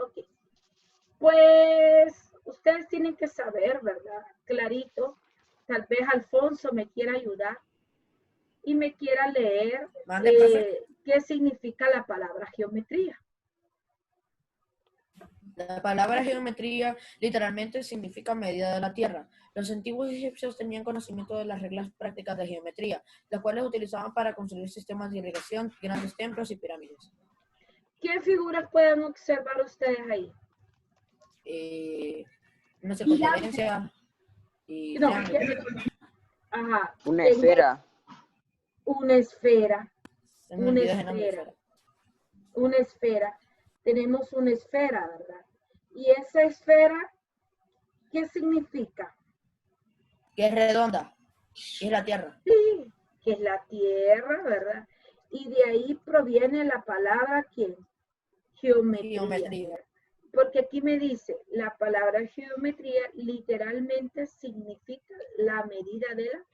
Ok. Pues ustedes tienen que saber, ¿verdad? Clarito. Tal vez Alfonso me quiera ayudar y me quiera leer Mande, profe. qué significa la palabra geometría. La palabra geometría literalmente significa medida de la tierra. Los antiguos egipcios tenían conocimiento de las reglas prácticas de geometría, las cuales utilizaban para construir sistemas de irrigación, grandes templos y pirámides. ¿Qué figuras pueden observar ustedes ahí? Una circunferencia y No, triángulos. ajá. Una esfera. Una esfera. Se me Una olvidó ese nombre. esfera. Una esfera. Tenemos una esfera, ¿verdad? Y esa esfera, ¿qué significa? Que es redonda, que es la tierra. Sí, que es la tierra, ¿verdad? Y de ahí proviene la palabra, ¿quién? Geometría. Geometría. Porque aquí me dice, la palabra geometría literalmente significa la medida de la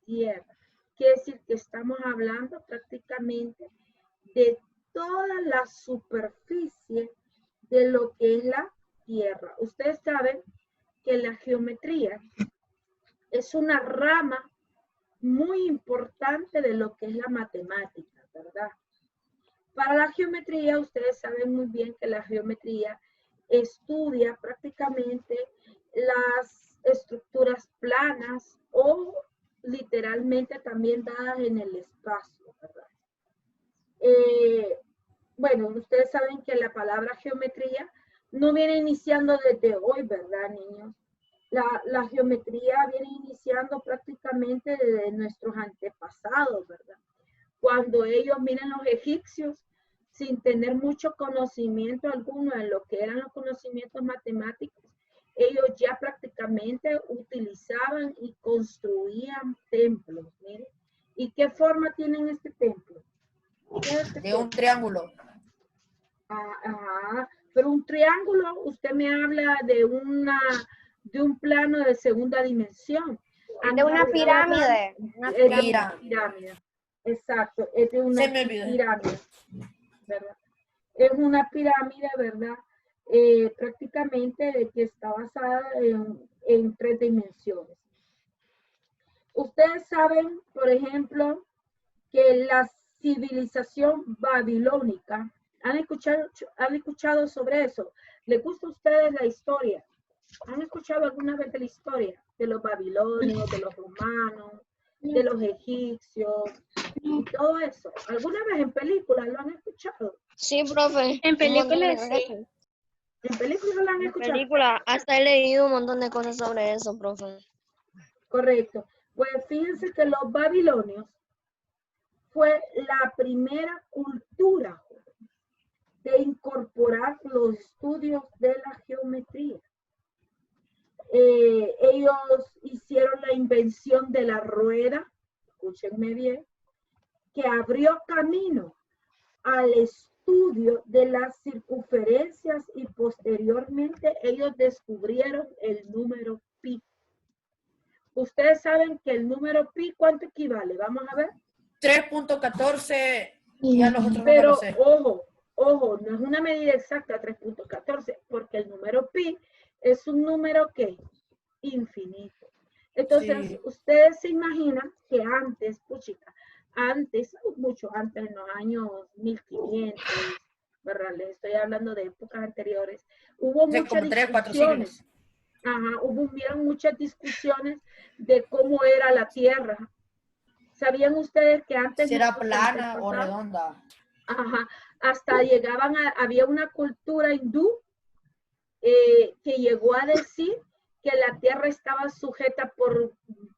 tierra. Quiere decir que estamos hablando prácticamente de toda la superficie de lo que es la tierra. Ustedes saben que la geometría es una rama muy importante de lo que es la matemática, ¿verdad? Para la geometría, ustedes saben muy bien que la geometría estudia prácticamente las estructuras planas o literalmente también dadas en el espacio, ¿verdad? Bueno, ustedes saben que la palabra geometría no viene iniciando desde hoy, ¿verdad, niños? La geometría viene iniciando prácticamente desde nuestros antepasados, ¿verdad? Cuando ellos, miren, los egipcios, sin tener mucho conocimiento alguno en lo que eran los conocimientos matemáticos, ellos ya prácticamente utilizaban y construían templos, miren. ¿Y qué forma tienen este templo? De un triángulo. Ajá, pero un triángulo, usted me habla de un plano de segunda dimensión. Es de una pirámide. Una pirámide. Exacto, es de una Se me olvidó. pirámide, ¿verdad? Es una pirámide, ¿verdad? Prácticamente de que está basada en 3 dimensiones. Ustedes saben, por ejemplo, que la civilización babilónica, ¿han escuchado sobre eso? ¿Les gusta a ustedes la historia? ¿Han escuchado alguna vez de la historia? De los babilonios, de los romanos, de los egipcios y todo eso. ¿Alguna vez en películas lo han escuchado? Sí, profe. En películas sí. ¿En películas lo han En escuchado? película, hasta he leído un montón de cosas sobre eso, profe. Correcto. Pues fíjense que los babilonios fue la primera cultura de incorporar los estudios de la geometría. Ellos hicieron la invención de la rueda, escúchenme bien, que abrió camino al estudio de las circunferencias y posteriormente ellos descubrieron el número pi. Ustedes saben que el número pi, ¿cuánto equivale? Vamos a ver. 3.14. Ya los otros no me Pero lo sé. ojo, no es una medida exacta 3.14, porque el número pi es un número que infinito. Entonces, Sí. ustedes se imaginan que antes, puchica, mucho antes, en los años 1500, ¿verdad? Les estoy hablando de épocas anteriores, hubo Hace muchas como 3, 4 discusiones. siglos. Ajá, hubieron muchas discusiones de cómo era la Tierra. ¿Sabían ustedes que antes Si era nuestros plana o antepasados, redonda. ajá, hasta llegaban había una cultura hindú que llegó a decir que la tierra estaba sujeta por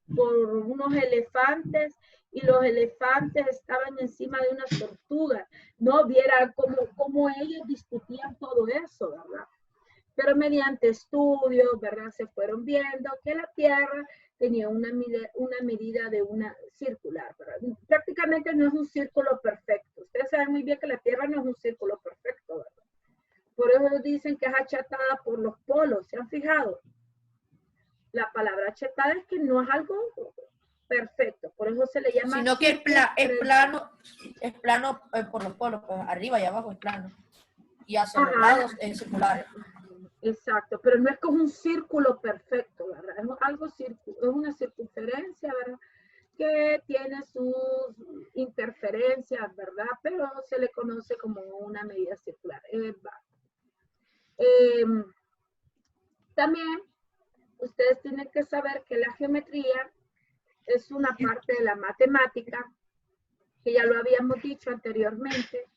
unos elefantes y los elefantes estaban encima de unas tortugas? No viera cómo ellos discutían todo eso, ¿verdad? Pero mediante estudios, ¿verdad? Se fueron viendo que la tierra tenía una medida de una circular, ¿verdad? Prácticamente no es un círculo perfecto. Ustedes saben muy bien que la tierra no es un círculo perfecto, ¿verdad? Por eso dicen que es achatada por los polos. ¿Se han fijado? La palabra achatada es que no es algo perfecto. Por eso se le llama Sino que es plano por los polos. Pues arriba y abajo es plano. y hacia los lados es circular. Exacto, pero no es como un círculo perfecto, ¿verdad? Es algo es una circunferencia, ¿verdad? Que tiene sus interferencias, ¿verdad? Pero se le conoce como una medida circular. También ustedes tienen que saber que la geometría es una parte de la matemática, que ya lo habíamos dicho anteriormente,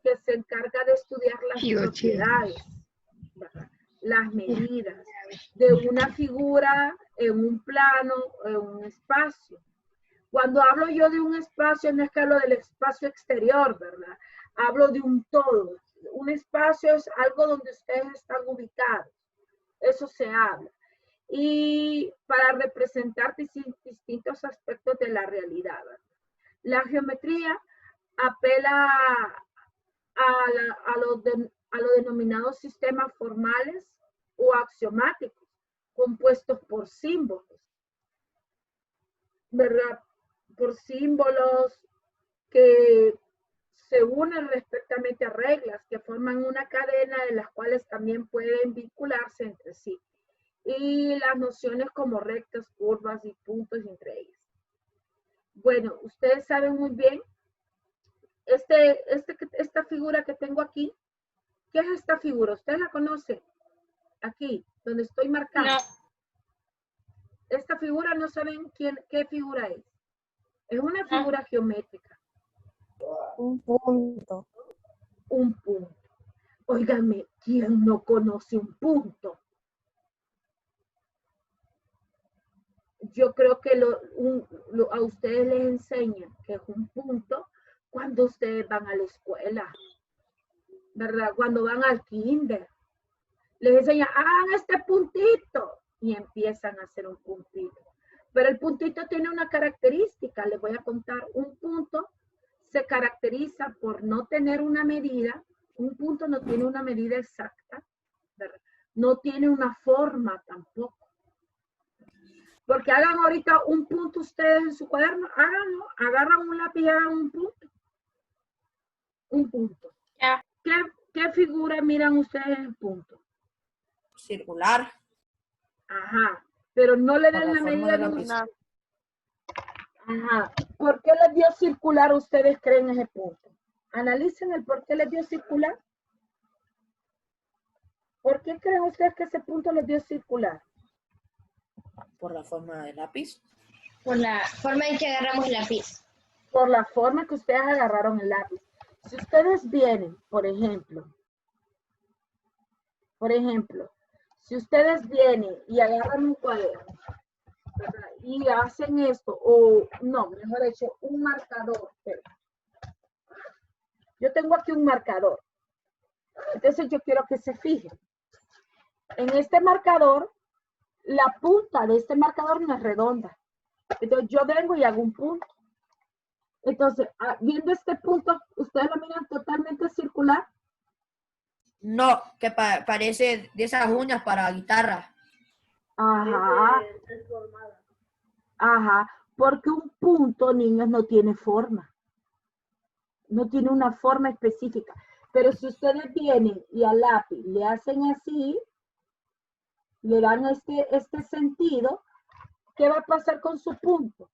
que se encarga de estudiar las propiedades, ¿verdad? Las medidas de una figura en un plano, en un espacio. Cuando hablo yo de un espacio, no es que hablo del espacio exterior, ¿verdad? Hablo de un todo. Un espacio es algo donde ustedes están ubicados. Eso se habla. Y para representar distintos aspectos de la realidad, ¿verdad? La geometría apela a los denominados sistemas formales o axiomáticos, compuestos por símbolos, ¿verdad? Por símbolos que se unen respectivamente a reglas que forman una cadena de las cuales también pueden vincularse entre sí. Y las nociones como rectas, curvas y puntos entre ellas. Bueno, ustedes saben muy bien, esta figura que tengo aquí, ¿qué es esta figura? ¿Usted la conoce? Aquí, donde estoy marcando. No. Esta figura no saben qué figura es. Es una figura geométrica. Un punto. Un punto. Óigame, ¿quién no conoce un punto? Yo creo que a ustedes les enseñan que es un punto cuando ustedes van a la escuela, ¿verdad? Cuando van al kinder. Les enseñan, hagan este puntito y empiezan a hacer un puntito. Pero el puntito tiene una característica, les voy a contar. Un punto se caracteriza por no tener una medida. Un punto no tiene una medida exacta, ¿verdad? No tiene una forma tampoco. Porque hagan ahorita un punto ustedes en su cuaderno, háganlo, agarran un lápiz y hagan un punto. Un punto. Ya. ¿Qué figura miran ustedes en el punto? Circular. Ajá, pero no le Por den la la forma medida de de la un... pista. Ajá. ¿Por qué les dio circular ustedes creen ese punto? Analicen el por qué les dio circular. ¿Por qué creen ustedes que ese punto les dio circular? Por la forma del lápiz. Por la forma en que agarramos el lápiz. Por la forma que ustedes agarraron el lápiz. Si ustedes vienen, por ejemplo, si ustedes vienen y agarran un cuaderno, ¿verdad? Y hacen esto, o no, mejor dicho, un marcador. Yo tengo aquí un marcador. Entonces yo quiero que se fijen. En este marcador, la punta de este marcador no es redonda. Entonces yo vengo y hago un punto. Entonces, viendo este punto, ¿ustedes lo miran totalmente circular? No, que parece de esas uñas para guitarra. Ajá. Ajá. Porque un punto, niños, no tiene forma. No tiene una forma específica. Pero si ustedes vienen y al lápiz le hacen así, le dan este sentido, ¿qué va a pasar con su punto?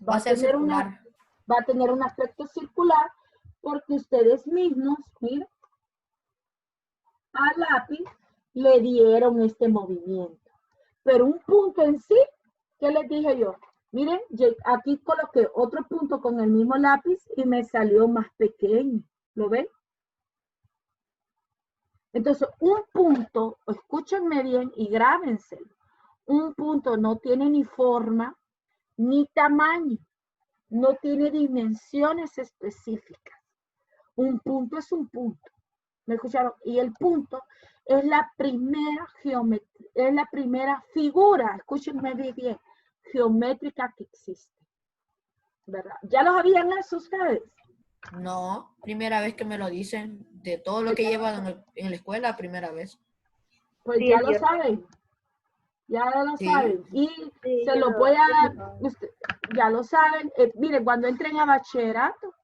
Va a ser circular. Va a tener un aspecto circular porque ustedes mismos, miren, al lápiz le dieron este movimiento. Pero un punto en sí, ¿qué les dije yo? Miren, yo aquí coloqué otro punto con el mismo lápiz y me salió más pequeño. ¿Lo ven? Entonces, un punto, escúchenme bien y grábenselo. Un punto no tiene ni forma, ni tamaño. No tiene dimensiones específicas. Un punto es un punto. ¿Me escucharon? Y el punto es la primera geometría, es la primera figura, escúchenme bien, geométrica que existe. ¿Verdad? ¿Ya lo sabían eso ustedes? No, primera vez que me lo dicen. De todo lo que llevan en la escuela, primera vez. Pues Sí, ya es lo cierto. saben. Ya lo Sí. saben. Y Sí, se lo voy a... ya lo saben. Miren, cuando entren a bachillerato,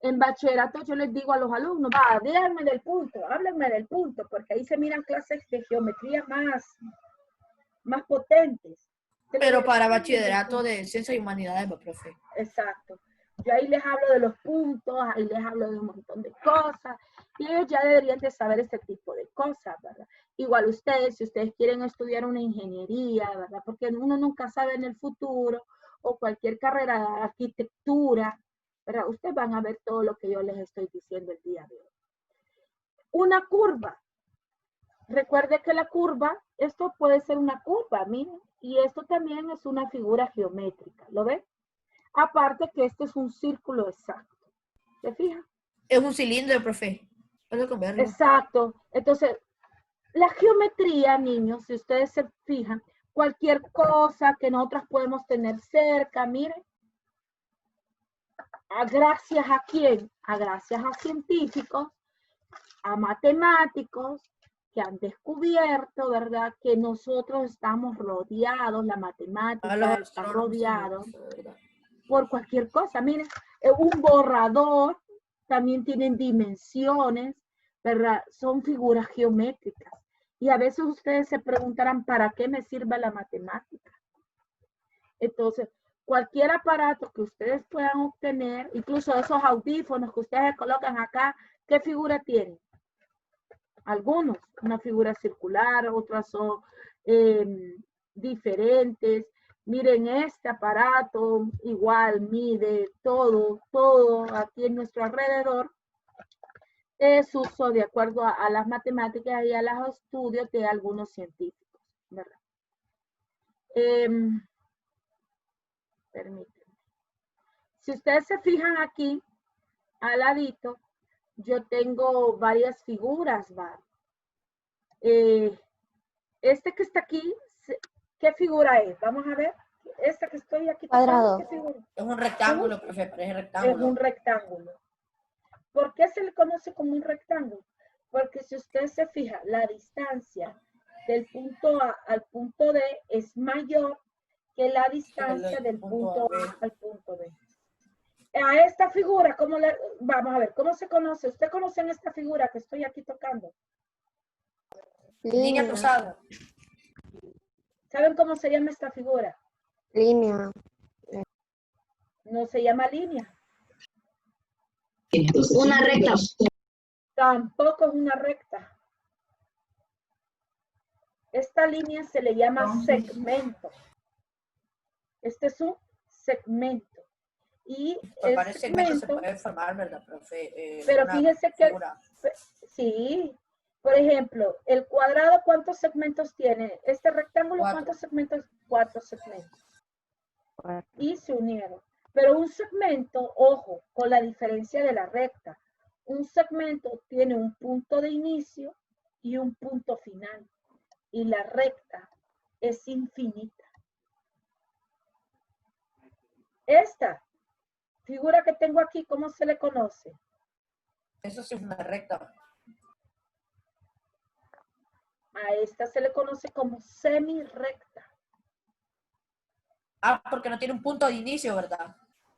En bachillerato yo les digo a los alumnos, va, díganme del punto, háblenme del punto, porque ahí se miran clases de geometría más potentes. Pero para bachillerato de ciencias y humanidades, profe. Exacto. Yo ahí les hablo de los puntos, ahí les hablo de un montón de cosas, y ellos ya deberían de saber ese tipo de cosas, ¿verdad? Igual ustedes, si ustedes quieren estudiar una ingeniería, ¿verdad? Porque uno nunca sabe en el futuro, o cualquier carrera de arquitectura, ¿verdad? Ustedes van a ver todo lo que yo les estoy diciendo el día de hoy. Una curva. Recuerde que la curva, esto puede ser una curva, miren, y esto también es una figura geométrica, ¿lo ven? Aparte que este es un círculo exacto. ¿Se fija? Es un cilindro, profe. Puedo cambiarlo. Exacto. Entonces, la geometría, niños, si ustedes se fijan, cualquier cosa que nosotros podemos tener cerca, miren, gracias a quién, gracias a científicos, a matemáticos que han descubierto, ¿verdad? Que nosotros estamos rodeados, la matemática está rodeado por cualquier cosa. Miren, un borrador también tienen dimensiones, ¿verdad? Son figuras geométricas. Y a veces ustedes se preguntarán, ¿para qué me sirve la matemática? Entonces, cualquier aparato que ustedes puedan obtener, incluso esos audífonos que ustedes colocan acá, ¿qué figura tienen? Algunos, una figura circular, otras son diferentes. Miren, este aparato igual mide todo aquí en nuestro alrededor. Es uso de acuerdo a las matemáticas y a los estudios de algunos científicos, ¿verdad? Permítanme. Si ustedes se fijan aquí, al ladito, yo tengo varias figuras, ¿va? Este que está aquí, ¿qué figura es? Vamos a ver. Esta que estoy aquí. Cuadrado. ¿Qué figura? Es un rectángulo, profe, parece rectángulo. Es un rectángulo. ¿Por qué se le conoce como un rectángulo? Porque si usted se fija, la distancia del punto A al punto D es mayor que la distancia del punto A al punto B. A esta figura, vamos a ver, ¿cómo se conoce? ¿Usted conoce esta figura que estoy aquí tocando? Línea cruzada. ¿Saben cómo se llama esta figura? Línea. No se llama línea. Una recta. Tampoco es una recta. Esta línea se le llama segmento. Este es un segmento. Y Por el segmento se segmento, puede formar, ¿verdad, profe? pero fíjese que, sí, por ejemplo, el cuadrado, ¿cuántos segmentos tiene? Este rectángulo, 4. ¿cuántos segmentos? 4 segmentos. Y se unieron. Pero un segmento, ojo, con la diferencia de la recta. Un segmento tiene un punto de inicio y un punto final. Y la recta es infinita. Esta figura que tengo aquí, ¿cómo se le conoce? Eso sí es una recta. A esta se le conoce como semi-recta. Porque no tiene un punto de inicio, ¿verdad?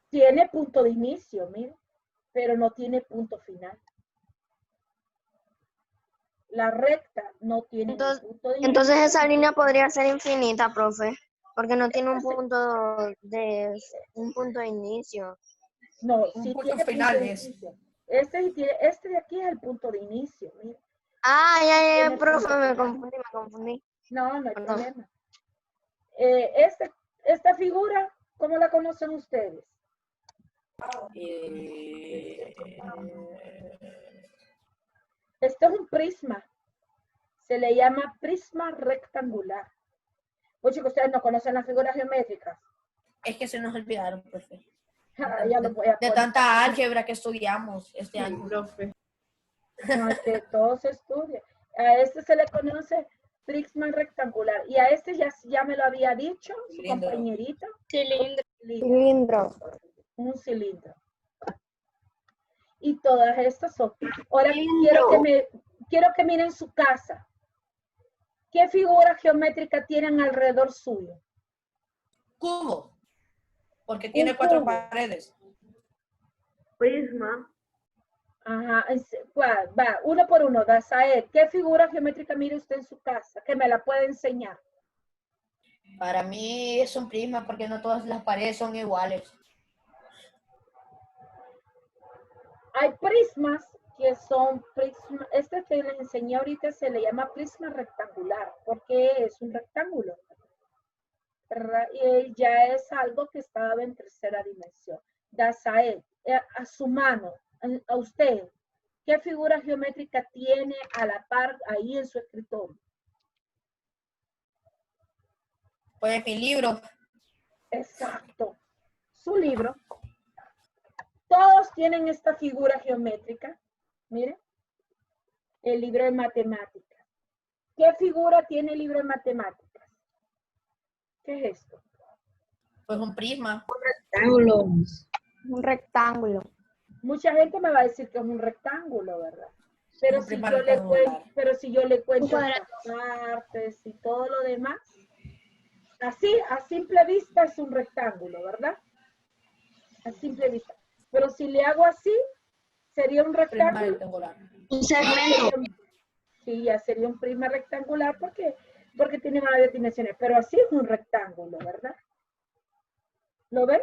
Tiene punto de inicio, mire, pero no tiene punto final. La recta no tiene punto de inicio. Entonces esa línea podría ser infinita, profe, porque no tiene un punto de inicio. No, Un sí punto tiene final punto de es. inicio. Este de aquí es el punto de inicio, mire. Ya, Tiene profe, punto me final. confundí. No, no hay Perdón. problema. Esta figura, ¿cómo la conocen ustedes? Este es un prisma. Se le llama prisma rectangular. Pues chicos, ustedes no conocen las figuras geométricas. Es que se nos olvidaron, profe. Ya lo voy a De poner. tanta álgebra que estudiamos este año. Profe. No, es que todo se estudia. A este se le conoce prisma rectangular. Y a este ya me lo había dicho su Cilindro. compañerita. Cilindro. Un cilindro. Y todas estas son. Ahora quiero que miren su casa. ¿Qué figura geométrica tienen alrededor suyo? Cubo. Porque tiene Un 4 cubo. paredes. Prisma. Ajá, va, uno por uno. Dazael, ¿qué figura geométrica mire usted en su casa? Que me la puede enseñar. Para mí es un prisma porque no todas las paredes son iguales. Hay prismas que son prismas, este que les enseñé ahorita se le llama prisma rectangular, porque es un rectángulo, ¿verdad? Y ya es algo que está en tercera dimensión. Dazael, a su mano, a usted, ¿qué figura geométrica tiene a la par ahí en su escritorio? Pues mi libro. Exacto. Su libro. Todos tienen esta figura geométrica. Miren, el libro de matemáticas. ¿Qué figura tiene el libro de matemáticas? ¿Qué es esto? Pues un prisma. Un rectángulo. Mucha gente me va a decir que es un rectángulo, ¿verdad? Pero Un si prisma yo le cuento, rectangular. pero si yo le cuento estas partes y todo lo demás, así, a simple vista es un rectángulo, ¿verdad? A simple vista. Pero si le hago así, sería un Prisma rectángulo. rectangular. Un segmento. Sí, ya sería un prisma rectangular porque tiene varias dimensiones, pero así es un rectángulo, ¿verdad? ¿Lo ven?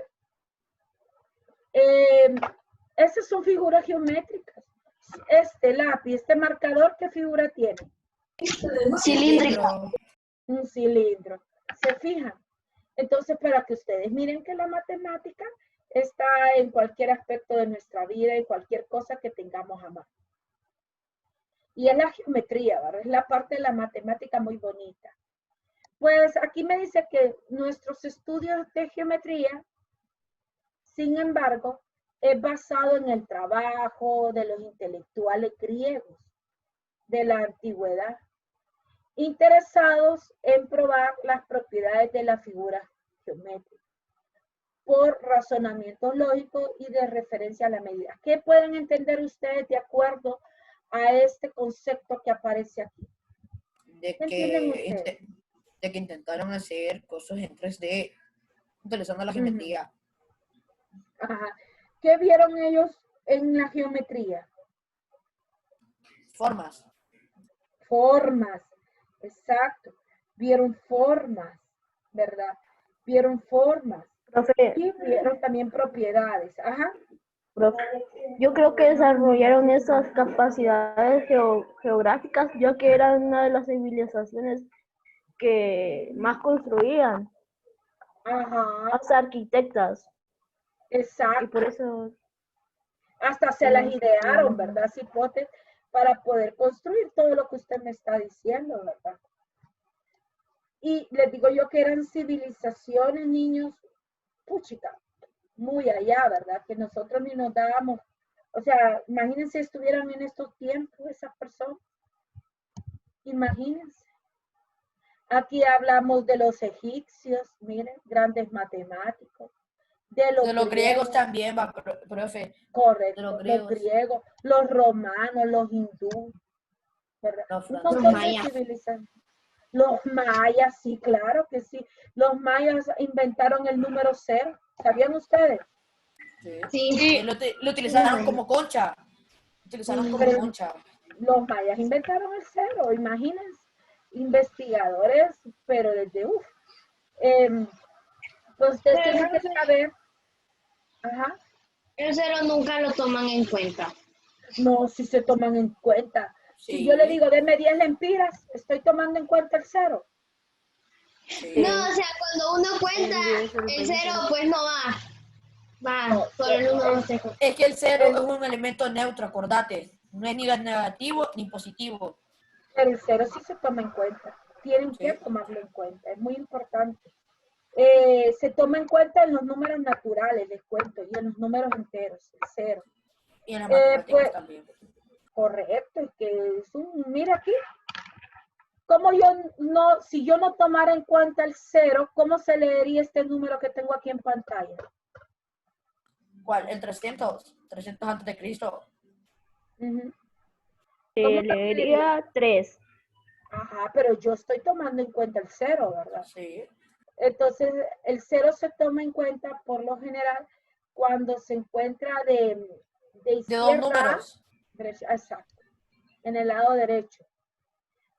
Esas son figuras geométricas. Este lápiz, este marcador, ¿qué figura tiene? Cilíndrico. Un cilindro. ¿Se fijan? Entonces, para que ustedes miren que la matemática está en cualquier aspecto de nuestra vida, en cualquier cosa que tengamos a mano. Y es la geometría, ¿verdad? Es la parte de la matemática muy bonita. Pues aquí me dice que nuestros estudios de geometría, sin embargo, es basado en el trabajo de los intelectuales griegos de la antigüedad, interesados en probar las propiedades de la figura geométrica por razonamientos lógicos y de referencia a la medida. ¿Qué pueden entender ustedes de acuerdo a este concepto que aparece aquí? De ¿Qué entienden ustedes? que intentaron hacer cosas en 3D utilizando la geometría. Ajá. ¿Qué vieron ellos en la geometría? Formas. Formas, exacto. Vieron formas, ¿verdad? Vieron formas. Profe, Y vieron también propiedades. Ajá. profe, yo creo que desarrollaron esas capacidades geográficas, ya que eran una de las civilizaciones que más construían, Ajá. más arquitectas, y Exacto. por eso Hasta se las idearon, ¿verdad? Cipotes, para poder construir todo lo que usted me está diciendo, ¿verdad? Y les digo yo que eran civilizaciones, niños, puchica, muy allá, ¿verdad? Que nosotros ni nos dábamos, o sea, imagínense si estuvieran en estos tiempos esas personas, imagínense. Aquí hablamos de los egipcios, miren, grandes matemáticos, de los griegos también, va, profe. correcto, De los los griegos. griegos, los romanos, los hindúes, ¿verdad? Los Un franceses. montón de civilizaciones. Los mayas, sí, claro que sí. Los mayas inventaron el número 0. ¿Sabían ustedes? Sí. Lo utilizaron como concha. Utilizaron como Pero concha. los mayas inventaron el 0, imagínense. Investigadores, pero desde uff. Pues ustedes tienen que saber. Ajá. El cero nunca lo toman en cuenta. No, si se toman en cuenta. Sí. Si yo le digo, deme 10 lempiras, estoy tomando en cuenta el 0. Sí. No, o sea, cuando uno cuenta, el cero pues no va. Va, No, por el número seco. Es que el 0 es un elemento neutro, acordate. No es ni negativo ni positivo. Pero el 0 sí se toma en cuenta. Tienen que Sí. tomarlo en cuenta. Es muy importante. Se toma en cuenta en los números naturales, les cuento, y en los números enteros, el 0. Y en las matemáticas Pues, también. correcto, es que es un, mira aquí, como yo no, si yo no tomara en cuenta el 0, ¿cómo se leería este número que tengo aquí en pantalla? ¿Cuál? El 300. 300 antes de Cristo. Uh-huh. ¿Cómo se leería? leería 3. Ajá, pero yo estoy tomando en cuenta el 0, ¿verdad? Sí. Entonces, el 0 se toma en cuenta por lo general cuando se encuentra de De dos izquierda, números. Derecha, exacto, en el lado derecho.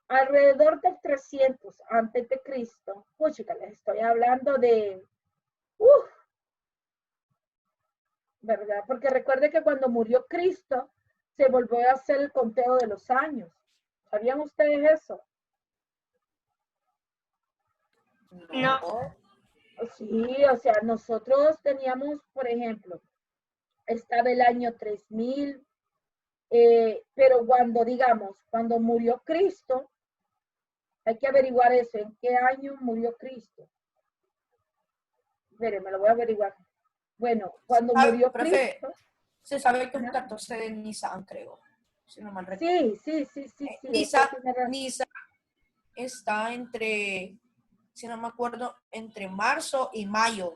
Alrededor del 300 antes de Cristo, puchica, les estoy hablando de, ¿verdad? Porque recuerde que cuando murió Cristo, se volvió a hacer el conteo de los años. ¿Sabían ustedes eso? No. Sí, o sea, nosotros teníamos, por ejemplo, estaba el año 3000, pero cuando, digamos, cuando murió Cristo, hay que averiguar eso, ¿en qué año murió Cristo? Mire, me lo voy a averiguar. Bueno, cuando murió profe, Cristo. se sabe que es un 14 de Nisan, creo, si no mal recuerdo. Sí. Nisan está entre, si no me acuerdo, entre marzo y mayo.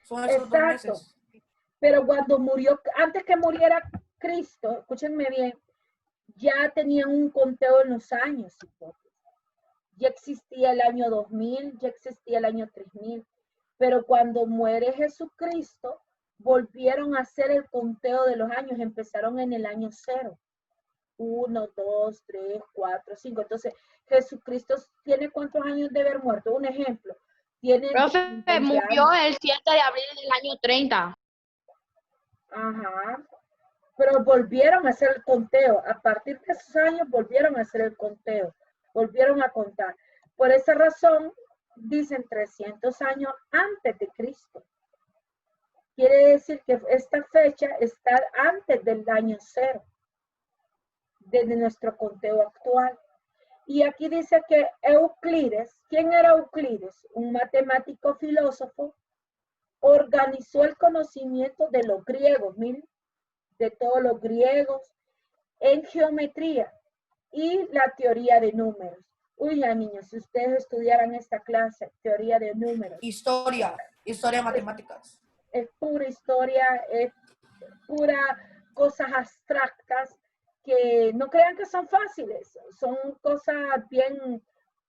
Son esos 2 Exacto. meses. Pero cuando murió, antes que muriera Cristo, escúchenme bien, ya tenían un conteo en los años. Ya existía el año 2000, ya existía el año 3000. Pero cuando muere Jesucristo, volvieron a hacer el conteo de los años. Empezaron en el año 0. 1, 2, 3, 4, 5. Entonces, Jesucristo tiene ¿cuántos años de haber muerto? Un ejemplo. Tiene Profe, murió el 7 de abril del año 30. Ajá. Pero volvieron a hacer el conteo. A partir de esos años volvieron a hacer el conteo. Volvieron a contar. Por esa razón, dicen 300 años antes de Cristo. Quiere decir que esta fecha está antes del año 0, desde nuestro conteo actual. Y aquí dice que Euclides, ¿quién era Euclides? Un matemático filósofo, organizó el conocimiento de los griegos, miren, de todos los griegos, en geometría y la teoría de números. Uy, ya niños, si ustedes estudiaran esta clase, teoría de números. Historia matemáticas. Es pura historia, es pura cosas abstractas que no crean que son fáciles, son cosas bien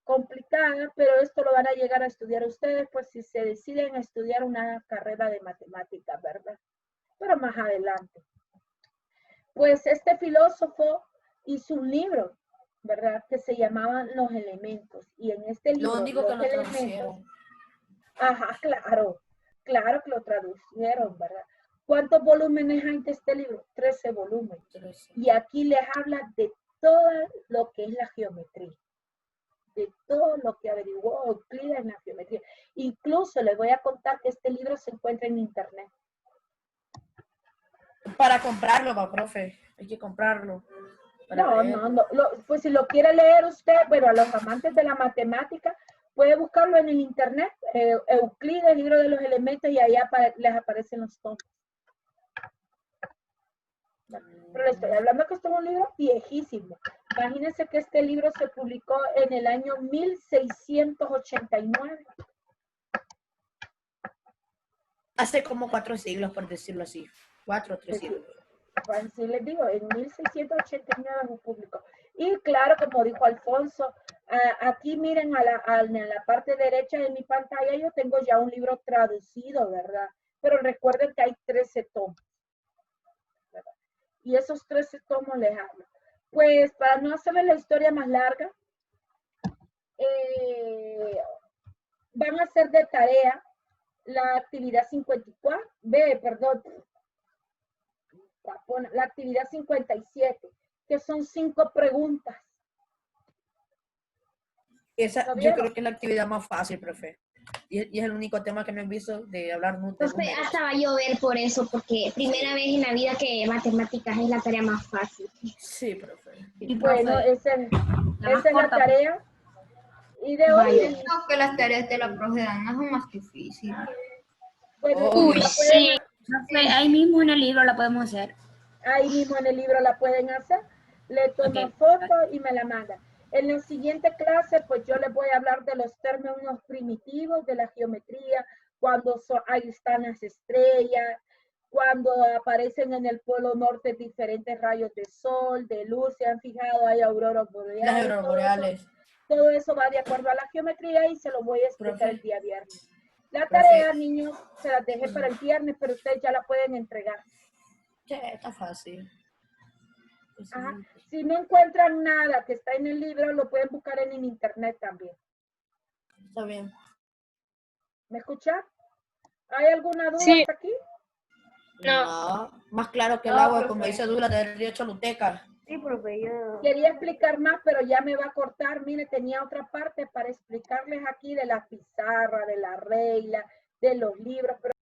complicadas, pero esto lo van a llegar a estudiar ustedes, pues si se deciden a estudiar una carrera de matemáticas, ¿verdad? Pero más adelante. Pues este filósofo hizo un libro, ¿verdad? Que se llamaban Los Elementos. Y en este libro, Lo único Los que lo Elementos, traducieron. ajá, claro que lo traducieron, ¿verdad? ¿Cuántos volúmenes hay de este libro? 13 volúmenes. 13. Y aquí les habla de todo lo que es la geometría, de todo lo que averiguó Euclides en la geometría. Incluso les voy a contar que este libro se encuentra en internet. Para comprarlo, profe. Hay que comprarlo. No, pues si lo quiere leer usted, bueno, a los amantes de la matemática, puede buscarlo en el internet, Euclides, libro de los elementos, y ahí les aparecen los tomos. Pero le estoy hablando que esto es un libro viejísimo. Imagínense que este libro se publicó en el año 1689. Hace como 4 siglos, por decirlo así. 4 o 3 siglos. Pues sí les digo, en 1689 se publicó. Y claro, como dijo Alfonso, aquí miren en la parte derecha de mi pantalla, yo tengo ya un libro traducido, ¿verdad? Pero recuerden que hay 13 tomos, ¿verdad? Y esos 13 tomos les hablo. Pues para no hacerles la historia más larga, van a hacer de tarea la actividad 54, la actividad 57, que son 5 preguntas. Esa, yo creo que es la actividad más fácil, profe. Y es el único tema que no he visto de hablar de Profe, números. hasta va a llover por eso, porque primera vez en la vida que matemáticas es la tarea más fácil. Sí, profe. Y bueno, esa es la tarea. Y de hoy Vaya. Creo que las tareas de la profe Dana son más difíciles. bueno, Uy, Sí, profe, ahí mismo en el libro la podemos hacer. ahí mismo en el libro la pueden hacer. Le toman Ok. foto y me la mandan. En la siguiente clase, pues yo les voy a hablar de los términos primitivos de la geometría, cuando ahí están las estrellas, cuando aparecen en el polo norte diferentes rayos de sol, de luz, se han fijado, hay auroras boreales. las auroras boreales. Todo eso va de acuerdo a la geometría y se lo voy a explicar Profe. el día viernes. La Profe. tarea, niños, se las dejé para el viernes, pero ustedes ya la pueden entregar. Che, está fácil. Ajá. Si no encuentran nada que está en el libro, lo pueden buscar en internet también. Está bien. ¿Me escuchan? ¿Hay alguna duda Sí. hasta aquí? No, más claro que el No, agua, profe. como dice Dula del río Choluteca. Sí, profe, yo... Quería explicar más, pero ya me va a cortar. Mire, tenía otra parte para explicarles aquí de la pizarra, de la regla, de los libros, pero